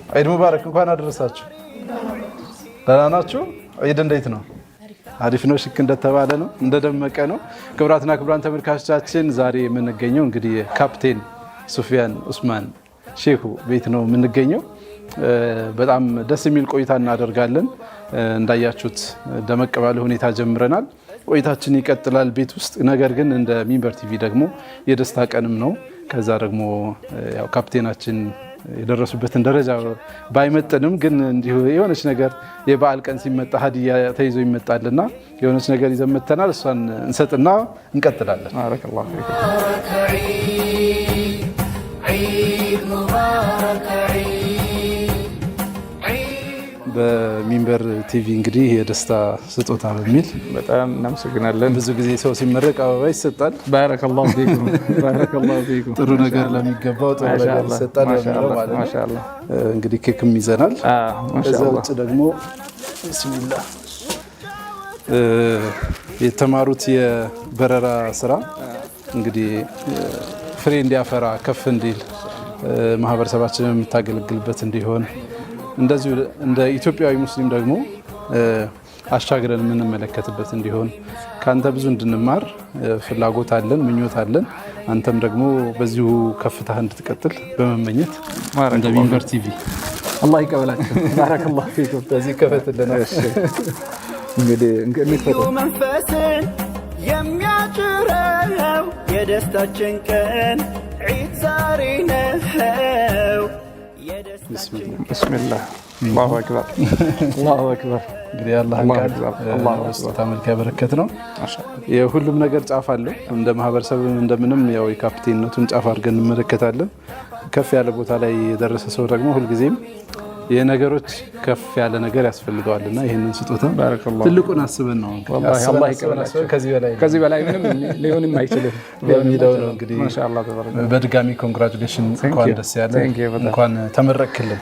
ዒድ ሙባረክ እንኳን አደረሳችሁ። ደህና ናችሁ? ዒድ እንዴት ነው? አሪፍ ነው። ሽክ እንደተባለ ነው፣ እንደደመቀ ነው። ክቡራትና ክቡራን ተመልካቾቻችን ዛሬ የምንገኘው እንግዲህ ካፕቴን ሱፊያን ኡስማን ሼሁ ቤት ነው የምንገኘው። በጣም ደስ የሚል ቆይታ እናደርጋለን። እንዳያችሁት ደመቅ ባለ ሁኔታ ጀምረናል። ቆይታችን ይቀጥላል ቤት ውስጥ። ነገር ግን እንደ ሚንበር ቲቪ ደግሞ የደስታ ቀንም ነው። ከዛ ደግሞ ያው ካፕቴናችን የደረሱበትን ደረጃ ባይመጥንም ግን እንዲሁ የሆነች ነገር የበዓል ቀን ሲመጣ ሀዲያ ተይዞ ይመጣልና የሆነች ነገር ይዘን መጥተናል። እሷን እንሰጥና እንቀጥላለን። ባረከላሁ ፊኩም። በሚንበር ቲቪ እንግዲህ የደስታ ስጦታ በሚል በጣም እናመሰግናለን። ብዙ ጊዜ ሰው ሲመረቅ አበባ ይሰጣል። ባረከላሁ ፊኩም ባረከላሁ ፊኩም። ጥሩ ነገር ለሚገባው ጥሩ ነገር ይሰጣል ማለት ነው። ማሻአላህ እንግዲህ ኬክም ይዘናል። ከዛ ውጭ ደግሞ ቢስሚላህ የተማሩት የበረራ ስራ እንግዲህ ፍሬ እንዲያፈራ ከፍ እንዲል ማህበረሰባችንን የምታገለግልበት እንዲሆን እንደዚሁ እንደ ኢትዮጵያዊ ሙስሊም ደግሞ አሻግረን የምንመለከትበት እንዲሆን ከአንተ ብዙ እንድንማር ፍላጎት አለን፣ ምኞት አለን። አንተም ደግሞ በዚሁ ከፍታ እንድትቀጥል በመመኘት እንደ ሚንበር ቲቪ አላህ ይቀበላችሁ። ባረከላሁ ፊኩም። በዚህ ከፈትልና እንግዲህ መንፈስን የሚያጭረው የደስታችን ቀን ዒድ ዛሬ ነው። ቢስሚላህ አላሁ አክበር አላሁ አክበር። እንግዲህ አላህ ስጦታ መልክ ያበረከት ነው። የሁሉም ነገር ጫፍ አለው። እንደ ማህበረሰብ እንደምንም ያው የካፕቴንነቱን ጫፍ አድርገን እንመለከታለን። ከፍ ያለ ቦታ ላይ የደረሰ ሰው ደግሞ ሁልጊዜም የነገሮች ከፍ ያለ ነገር ያስፈልገዋልና ይህንን ስጦታ ትልቁን አስበን ነው ከዚህ በላይ ምንም ሊሆንም አይችልም የሚለው ነው። እንግዲህ ማሻአላህ ተባረከ። በድጋሚ ኮንግራቹሌሽን፣ እንኳን ደስ ያለ፣ እንኳን ተመረክልን።